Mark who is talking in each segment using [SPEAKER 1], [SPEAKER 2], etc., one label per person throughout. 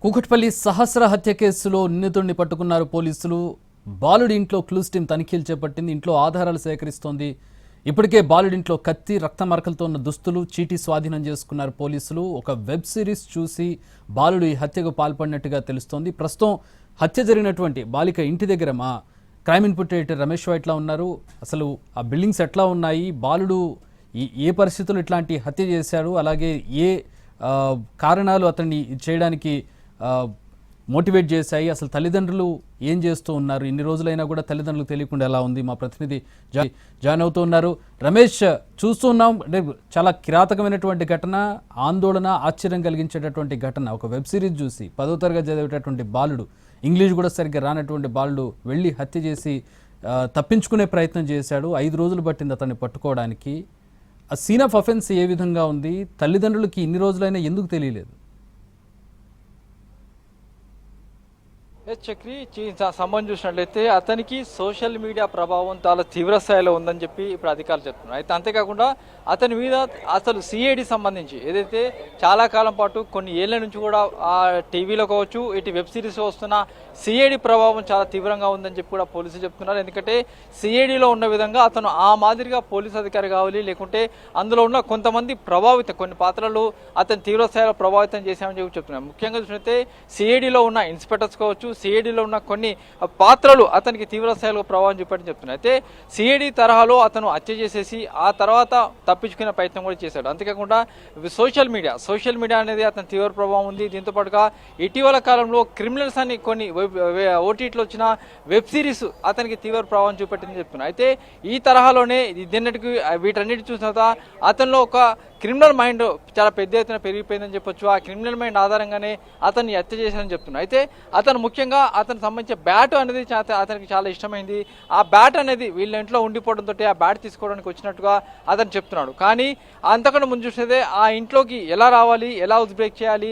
[SPEAKER 1] కూకట్పల్లి సహస్ర హత్య కేసులో నిందితుడిని పట్టుకున్నారు పోలీసులు. బాలుడి ఇంట్లో క్లూస్ టీం తనిఖీలు చేపట్టింది. ఇంట్లో ఆధారాలు సేకరిస్తోంది. ఇప్పటికే బాలుడింట్లో కత్తి, రక్త మరకలతో ఉన్న దుస్తులు, చీటీ స్వాధీనం చేసుకున్నారు పోలీసులు. ఒక వెబ్ సిరీస్ చూసి బాలుడు ఈ హత్యకు పాల్పడినట్టుగా తెలుస్తోంది. ప్రస్తుతం హత్య జరిగినటువంటి బాలిక ఇంటి దగ్గర మా క్రైమ్ ఇన్పుట్ ఎడిటర్ రమేష్ ఎట్లా ఉన్నారు, అసలు ఆ బిల్డింగ్స్ ఎట్లా ఉన్నాయి, బాలుడు ఏ పరిస్థితుల్లో ఇట్లాంటి హత్య చేశారు, అలాగే ఏ కారణాలు అతన్ని చేయడానికి మోటివేట్ చేశాయి, అసలు తల్లిదండ్రులు ఏం చేస్తూ ఉన్నారు, ఇన్ని రోజులైనా కూడా తల్లిదండ్రులకు తెలియకుండా ఎలా ఉంది, మా ప్రతినిధి జాయిన్ అవుతూ ఉన్నారు. రమేష్, చూస్తూ ఉన్నాం అంటే చాలా కిరాతకమైనటువంటి ఘటన, ఆందోళన, ఆశ్చర్యం కలిగించేటటువంటి ఘటన. ఒక వెబ్ సిరీస్ చూసి 10వ తరగతి చదివేటటువంటి బాలుడు, ఇంగ్లీష్ కూడా సరిగ్గా రానటువంటి బాలుడు వెళ్ళి హత్య చేసి తప్పించుకునే ప్రయత్నం చేశాడు. 5 రోజులు పట్టింది అతన్ని పట్టుకోవడానికి. ఆ సీన్ ఆఫ్ అఫెన్స్ ఏ విధంగా ఉంది, తల్లిదండ్రులకి ఇన్ని రోజులైనా ఎందుకు తెలియలేదు?
[SPEAKER 2] చక్రి సంబంధం చూసినట్లయితే అతనికి సోషల్ మీడియా ప్రభావం చాలా తీవ్ర స్థాయిలో ఉందని చెప్పి ఇప్పుడు అధికారులు చెప్తున్నారు. అయితే అంతేకాకుండా అతని మీద అసలు సిఐడి సంబంధించి ఏదైతే చాలా కాలం పాటు కొన్ని ఏళ్ల నుంచి కూడా ఆ టీవీలో కావచ్చు, ఇటు వెబ్ సిరీస్ వస్తున్న సిఐడి ప్రభావం చాలా తీవ్రంగా ఉందని చెప్పి కూడా పోలీసులు చెప్తున్నారు. ఎందుకంటే సిఐడిలో ఉన్న విధంగా అతను ఆ మాదిరిగా పోలీసు అధికారి కావాలి, లేకుంటే అందులో ఉన్న కొంతమంది కొన్ని పాత్రలు అతను తీవ్ర స్థాయిలో ప్రభావితం చేశామని చెప్పి చెప్తున్నారు. ముఖ్యంగా చూసినట్లయితే సిఐడిలో ఉన్న ఇన్స్పెక్టర్స్ కావచ్చు, సిఐడిలో ఉన్న కొన్ని పాత్రలు అతనికి తీవ్ర స్థాయిలో ప్రభావం చూపని చెప్తున్నారు. అయితే సిఐడి తరహాలో అతను హత్య చేసేసి ఆ తర్వాత తప్పించుకునే ప్రయత్నం కూడా చేశాడు. అంతేకాకుండా సోషల్ మీడియా అనేది అతని తీవ్ర ప్రభావం ఉంది. దీంతో పాటుగా ఇటీవల కాలంలో క్రిమినల్స్ అని కొన్ని ఓటీటీలో వచ్చిన వెబ్ సిరీస్ అతనికి తీవ్ర ప్రభావం చూపెట్టిందని చెప్తున్నారు. అయితే ఈ తరహాలోనే వీటన్నిటి చూసిన తర్వాత అతనిలో ఒక క్రిమినల్ మైండ్ చాలా పెద్ద ఎత్తున పెరిగిపోయిందని చెప్పొచ్చు. ఆ క్రిమినల్ మైండ్ ఆధారంగానే అతన్ని హత్య చేశారని చెప్తున్నారు. అయితే అతను ముఖ్యంగా అతనికి సంబంధించిన బ్యాట్ అనేది అతనికి చాలా ఇష్టమైంది. ఆ బ్యాట్ అనేది వీళ్ళ ఇంట్లో ఉండిపోవడంతో ఆ బ్యాట్ తీసుకోవడానికి వచ్చినట్టుగా అతను చెప్తున్నాడు. కానీ అంతకన్నా ముందు చూస్తే ఆ ఇంట్లోకి ఎలా రావాలి, ఎలా బ్రేక్ చేయాలి,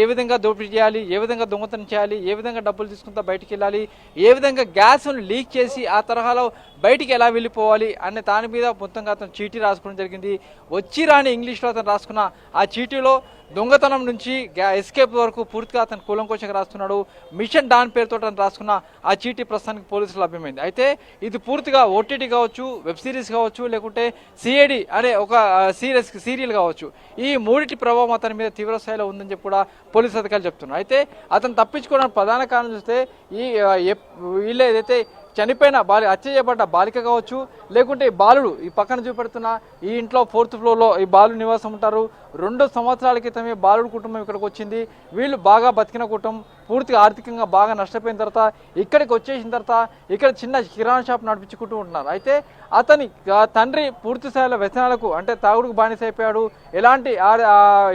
[SPEAKER 2] ఏ విధంగా దోపిడీ చేయాలి, ఏ విధంగా దొంగతనం చేయాలి, ఏ విధంగా డబ్బులు తీసుకుంటా బయటికి వెళ్ళాలి, ఏ విధంగా గ్యాస్ను లీక్ చేసి ఆ తరహాలో బయటికి ఎలా వెళ్ళిపోవాలి అనే దాని మీద మొత్తంగా అతను చీటీ రాసుకోవడం జరిగింది. వచ్చి రాని ఇంగ్లీష్లో అతను రాసుకున్న ఆ చీటీలో దొంగతనం నుంచి ఎస్కేప్ వరకు పూర్తిగా అతను కూలంకోచంగా రాస్తున్నాడు. మిషన్ డాన్ పేరుతో అతను రాసుకున్న ఆ చీటీ ప్రస్తుతానికి పోలీసులు లభ్యమైంది. అయితే ఇది పూర్తిగా ఓటీటీ కావచ్చు, వెబ్ సిరీస్ కావచ్చు, లేకుంటే సిఐడి అనే ఒక సీరియల్ కావచ్చు, ఈ మూడిటి ప్రభావం అతని మీద తీవ్ర స్థాయిలో ఉందని చెప్పి కూడా పోలీసు అధికారులు చెప్తున్నారు. అయితే అతను తప్పించుకోవడానికి ప్రధాన కారణం చూస్తే వీళ్ళు ఏదైతే చనిపోయిన హత్య చేయబడ్డ బాలిక కావచ్చు, లేకుంటే ఈ బాలుడు ఈ పక్కన చూపెడుతున్న ఈ ఇంట్లో 4th ఫ్లోర్లో ఈ బాలుడు నివాసం ఉంటారు. 2 సంవత్సరాల క్రితమే బాలుడు కుటుంబం ఇక్కడికి వచ్చింది. వీళ్ళు బాగా బతికిన కుటుంబం, పూర్తిగా ఆర్థికంగా బాగా నష్టపోయిన తర్వాత ఇక్కడికి వచ్చేసిన తర్వాత ఇక్కడ చిన్న కిరాణా షాప్ నడిపించుకుంటూ ఉంటున్నారు. అయితే అతని తండ్రి పూర్తి స్థాయిలో వ్యసనాలకు అంటే తాగుడుకు బానిస అయిపోయాడు.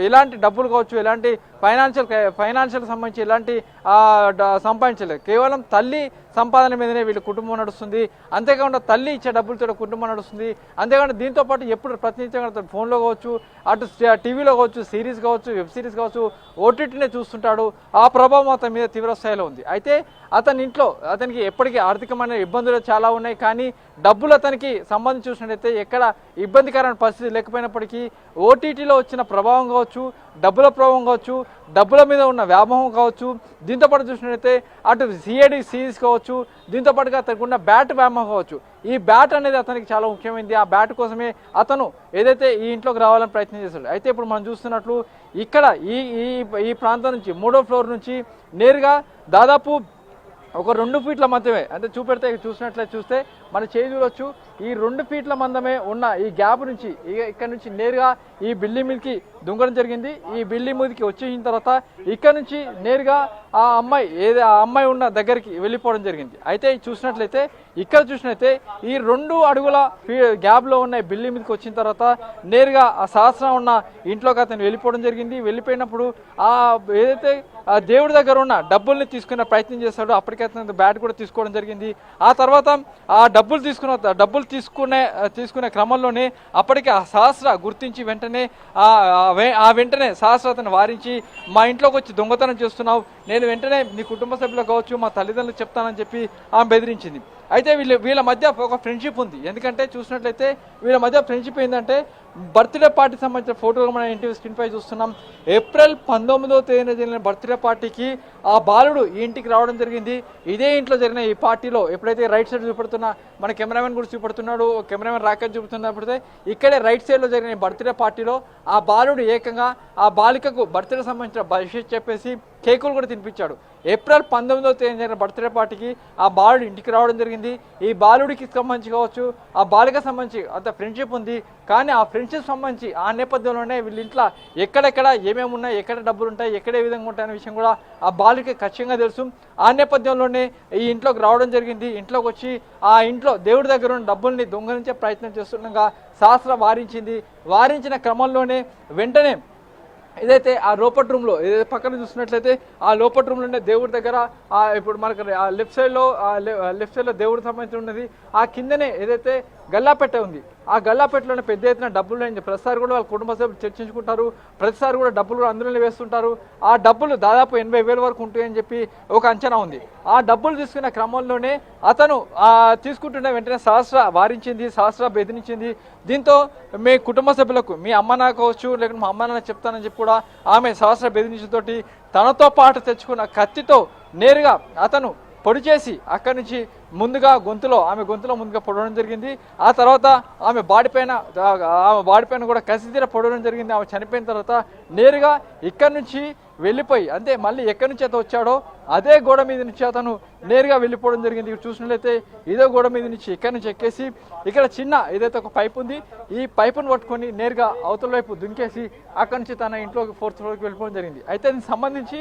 [SPEAKER 2] ఎలాంటి డబ్బులు కావచ్చు, ఎలాంటి ఫైనాన్షియల్ సంబంధించి ఎలాంటి సంపాదించలేదు. కేవలం తల్లి సంపాదన మీదనే వీళ్ళ కుటుంబం నడుస్తుంది. అంతేకాకుండా తల్లి ఇచ్చే డబ్బులతో కుటుంబం నడుస్తుంది. అంతేకాకుండా దీంతో పాటు ఎప్పుడు ప్రతినిత్యంగా ఫోన్లో కావచ్చు, అటు టీవీలో కావచ్చు, సిరీస్ కావచ్చు, వెబ్ సిరీస్ కావచ్చు, ఓటీటీనే చూస్తుంటాడు. ఆ ప్రభావం అతని మీద తీవ్ర స్థాయిలో ఉంది. అయితే అతని ఇంట్లో అతనికి ఎప్పటికీ ఆర్థికమైన ఇబ్బందులు చాలా ఉన్నాయి. కానీ డబ్బులు అతనికి సంబంధించి చూసినట్టయితే ఎక్కడ ఇబ్బందికరమైన పరిస్థితి లేకపోయినప్పటికీ ఓటీటీలో వచ్చిన ప్రభావం కావచ్చు, డబ్బుల ప్రభావం కావచ్చు, డబ్బుల మీద ఉన్న వ్యామోహం కావచ్చు, దీంతోపాటు చూసినట్టయితే అటు సిఐడి సిరీస్ కావచ్చు, దీంతోపాటుగా అతనికి ఉన్న బ్యాట్ వ్యామోహం కావచ్చు. ఈ బ్యాట్ అనేది అతనికి చాలా ముఖ్యమైనది. ఆ బ్యాట్ కోసమే అతను ఏదైతే ఈ ఇంట్లోకి రావాలని ప్రయత్నం చేశాడు. అయితే ఇప్పుడు మనం చూస్తున్నట్లు ఇక్కడ ఈ ప్రాంతం నుంచి 3వ ఫ్లోర్ నుంచి నేరుగా దాదాపు ఒక 2 ఫీట్ల మందమే, అంటే చూసినట్లయితే చూస్తే మన చేయి చూడొచ్చు. ఈ 2 ఫీట్ల మందమే ఉన్న ఈ గ్యాప్ నుంచి ఇక్కడ నుంచి నేరుగా ఈ బిల్డింగ్ మీదకి దుంగడం జరిగింది. ఈ బిల్డింగ్ మీదకి వచ్చేసిన తర్వాత ఇక్కడ నుంచి నేరుగా ఆ అమ్మాయి ఉన్న దగ్గరికి వెళ్ళిపోవడం జరిగింది. అయితే చూసినట్లయితే ఈ 2 అడుగుల గ్యాప్లో ఉన్న బిల్డింగ్ మీదకి వచ్చిన తర్వాత నేరుగా ఆ సహస్రం ఉన్న ఇంట్లోకి అతను వెళ్ళిపోవడం జరిగింది. వెళ్ళిపోయినప్పుడు ఏదైతే ఆ దేవుడి దగ్గర ఉన్న డబ్బుల్ని తీసుకునే ప్రయత్నం చేశాడు. అప్పటికే అతను బ్యాట్ కూడా తీసుకోవడం జరిగింది. ఆ తర్వాత ఆ డబ్బులు తీసుకునే క్రమంలోనే అప్పటికే ఆ సహస్ర గుర్తించి వెంటనే సహస్ర అతను వారించి, మా ఇంట్లోకి వచ్చి దొంగతనం చేస్తున్నావు, నేను వెంటనే నీ కుటుంబ సభ్యులకు కావచ్చు, మా తల్లిదండ్రులకు చెప్తానని చెప్పి ఆమె బెదిరించింది. అయితే వీళ్ళ మధ్య ఒక ఫ్రెండ్షిప్ ఉంది. ఎందుకంటే చూసినట్లయితే వీళ్ళ మధ్య ఫ్రెండ్షిప్ ఏంటంటే బర్త్డే పార్టీకి సంబంధించిన ఫోటోలు మనం ఇంటి స్క్రీన్ పై చూస్తున్నాం. ఏప్రిల్ 19వ తేదీన జరిగిన బర్త్డే పార్టీకి ఆ బాలుడు ఈ ఇంటికి రావడం జరిగింది. ఇదే ఇంట్లో జరిగిన ఈ పార్టీలో ఎప్పుడైతే రైట్ సైడ్ చూపెడుతున్న మన కెమెరామెన్ కూడా చూపెడుతున్నాడు, కెమెరామెన్ రాకెట్ చూపుతున్నప్పుడైతే ఇక్కడే రైట్ సైడ్లో జరిగిన బర్త్డే పార్టీలో ఆ బాలుడు ఏకంగా ఆ బాలికకు బర్త్డే సంబంధించిన విషయం చెప్పేసి కేకులు కూడా తినిపించాడు. ఏప్రిల్ 19వ తేదీన జరిగిన బర్త్డే పార్టీకి ఆ బాలుడు ఇంటికి రావడం జరిగింది. ఈ బాలుడికి సంబంధించి కావచ్చు, ఆ బాలిక సంబంధించి అంత ఫ్రెండ్షిప్ ఉంది. కానీ ఆ ఫ్రెండ్షిప్ సంబంధించి ఆ నేపథ్యంలోనే వీళ్ళ ఇంట్లో ఎక్కడెక్కడ ఏమేమి ఉన్నాయి, ఎక్కడ డబ్బులు ఉంటాయి, ఎక్కడ ఏ విధంగా ఉంటాయనే విషయం కూడా ఆ బాలిక ఖచ్చితంగా తెలుసు. ఆ నేపథ్యంలోనే ఈ ఇంట్లోకి రావడం జరిగింది. ఇంట్లోకి వచ్చి ఆ ఇంట్లో దేవుడి దగ్గర ఉన్న డబ్బుల్ని దొంగలించే ప్రయత్నం చేస్తుండగా శాస్త్ర వారించిన క్రమంలోనే వెంటనే ఏదైతే ఆ లోపట్ రూమ్లో ఏదైతే పక్కన చూసినట్లయితే ఆ లోపట్ రూమ్లోనే దేవుడి దగ్గర ఇప్పుడు మనకు ఆ లెఫ్ట్ సైడ్లో దేవుడికి సంబంధించి ఉన్నది. ఆ కిందనే ఏదైతే గల్లాపెట్ట ఉంది, ఆ గల్లాపెట్టలోనే పెద్ద ఎత్తున డబ్బులు ప్రతిసారి కూడా వాళ్ళ కుటుంబ సభ్యులు చర్చించుకుంటారు. ప్రతిసారి కూడా డబ్బులు కూడా అందులోనే వేస్తుంటారు. ఆ డబ్బులు దాదాపు 80,000 వరకు ఉంటాయని చెప్పి ఒక అంచనా ఉంది. ఆ డబ్బులు తీసుకున్న క్రమంలోనే అతను తీసుకుంటున్న వెంటనే సహస్ర బెదిరించింది. దీంతో మీ కుటుంబ సభ్యులకు మీ అమ్మ నాన్న కావచ్చు, లేకుంటే మా అమ్మ నాన్న చెప్తానని చెప్పి కూడా ఆమె సహస్ర బెదిరించడంతో తనతో పాటు తెచ్చుకున్న కత్తితో నేరుగా అతను పొడి చేసి అక్కడి నుంచి ఆమె గొంతులో ముందుగా పొడవడం జరిగింది. ఆ తర్వాత ఆమె బాడీ పైన కూడా కసితీర పొడవడం జరిగింది. ఆమె చనిపోయిన తర్వాత నేరుగా ఇక్కడి నుంచి వెళ్ళిపోయి అంటే మళ్ళీ ఎక్కడి నుంచి అయితే వచ్చాడో అదే గోడ మీద నుంచి అతను నేరుగా వెళ్ళిపోవడం జరిగింది. ఇక్కడ చూసినట్లయితే ఇదే గోడ మీద నుంచి ఇక్కడి నుంచి ఎక్కేసి ఇక్కడ చిన్న ఏదైతే ఒక పైప్ ఉంది, ఈ పైపును పట్టుకొని నేరుగా అవతల వైపు దుంకేసి అక్కడి నుంచి తన ఇంట్లోకి 4th ఫ్లోర్కి వెళ్ళిపోవడం జరిగింది. అయితే దీనికి సంబంధించి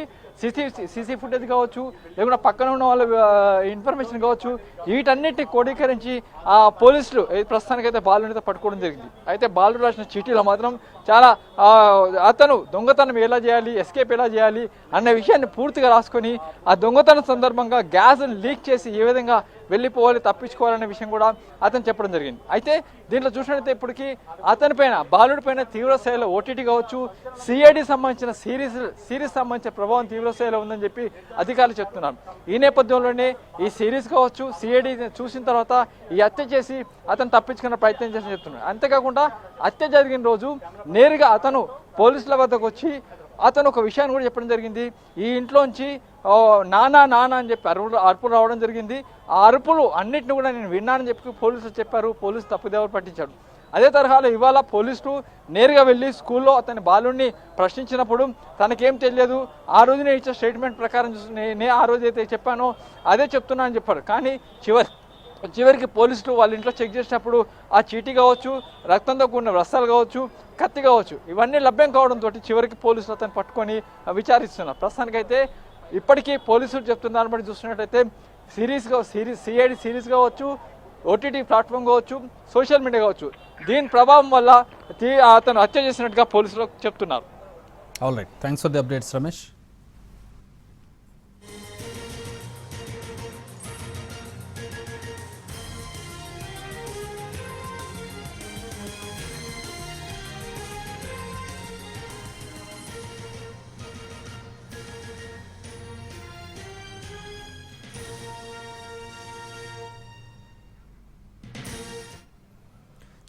[SPEAKER 2] సీసీ ఫుటేజ్ కావచ్చు, లేకుండా పక్కన ఉన్న వాళ్ళ ఇన్ఫర్మేషన్ కావచ్చు, వీటన్నిటిని క్రోడీకరించి ఆ పోలీసులు ప్రస్తుతానికైతే బాలుడితో పట్టుకోవడం జరిగింది. అయితే బాలుడు రాసిన చీటీలో మాత్రం చాలా అతను దొంగతనం ఎలా చేయాలి, ఎస్కేప్ ఎలా చేయాలి అన్న విషయాన్ని పూర్తిగా రాసుకొని ఆ దొంగతనం సందర్భంగా గ్యాస్ లీక్ చేసి ఏ విధంగా వెళ్ళిపోవాలి, తప్పించుకోవాలనే విషయం కూడా అతను చెప్పడం జరిగింది. అయితే దీంట్లో చూసినట్లయితే ఇప్పటికీ అతని పైన బాలుడి పైన తీవ్ర స్థాయిలో ఓటీటీ కావచ్చు, సిఐడి సంబంధించిన సిరీస్ సంబంధించిన ప్రభావం తీవ్ర స్థాయిలో ఉందని చెప్పి అధికారులు చెప్తున్నారు. ఈ నేపథ్యంలోనే ఈ సిరీస్ కావచ్చు, సిఐడి చూసిన తర్వాత ఈ హత్య చేసి అతను తప్పించుకునే ప్రయత్నం చేసి చెప్తున్నారు. అంతేకాకుండా హత్య జరిగిన రోజు నేరుగా అతను పోలీసుల వద్దకు వచ్చి అతను ఒక విషయాన్ని కూడా చెప్పడం జరిగింది. ఈ ఇంట్లోంచి నానా అని చెప్పి అరుపులు రావడం జరిగింది. ఆ అరుపులు అన్నింటిని కూడా నేను విన్నానని చెప్పి పోలీసులు చెప్పారు. పోలీసు తప్పుదేవరు పట్టించాడు. అదే తరహాలో ఇవాళ పోలీసులు నేరుగా వెళ్ళి స్కూల్లో అతని బాలుడిని ప్రశ్నించినప్పుడు తనకేం తెలియదు, ఆ రోజు నేను ఇచ్చే స్టేట్మెంట్ ప్రకారం నేను ఆ రోజు అయితే చెప్పానో అదే చెప్తున్నా అని చెప్పారు. కానీ చివరికి పోలీసులు వాళ్ళ ఇంట్లో చెక్ చేసినప్పుడు ఆ చీటీ కావచ్చు, రక్తంతో కూడిన వస్త్రాలు కావచ్చు, కత్తి కావచ్చు, ఇవన్నీ లభ్యం కావడంతో చివరికి పోలీసులు అతను పట్టుకొని విచారిస్తున్నారు. ప్రస్తుతానికైతే ఇప్పటికీ పోలీసులు చెప్తున్న దాన్ని బట్టి చూస్తున్నట్టయితే సిఐడి సిరీస్ కావచ్చు, ఓటీటీ ప్లాట్ఫామ్ కావచ్చు, సోషల్ మీడియా కావచ్చు, దీని ప్రభావం వల్ల అతను హత్య చేసినట్టుగా పోలీసులు చెప్తున్నారు.
[SPEAKER 1] All right, thanks for the updates Ramesh.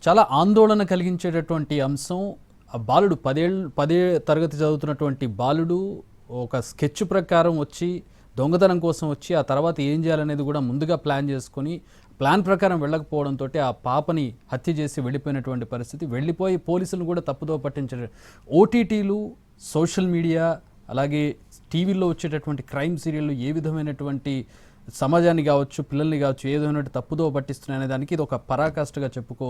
[SPEAKER 1] చాలా ఆందోళన కలిగించేటటువంటి అంశం. ఆ బాలుడు 10 తరగతి చదువుతున్నటువంటి బాలుడు ఒక స్కెచ్ ప్రకారం వచ్చి దొంగతనం కోసం వచ్చి ఆ తర్వాత ఏం చేయాలనేది కూడా ముందుగా ప్లాన్ ప్రకారం వెళ్ళకపోవడంతో ఆ పాపని హత్య చేసి వెళ్ళిపోయినటువంటి పరిస్థితి. వెళ్ళిపోయి పోలీసులను కూడా తప్పుదో పట్టించే ఓటీటీలు, సోషల్ మీడియా, అలాగే టీవీలో వచ్చేటటువంటి క్రైమ్ సీరియళ్ళు ఏ విధమైనటువంటి సమాజాన్ని కావచ్చు, పిల్లల్ని కావచ్చు, ఏ విధమైనటువంటి తప్పుదో పట్టిస్తున్నాయనే దానికి ఇది ఒక పరాకాష్ఠగా చెప్పుకో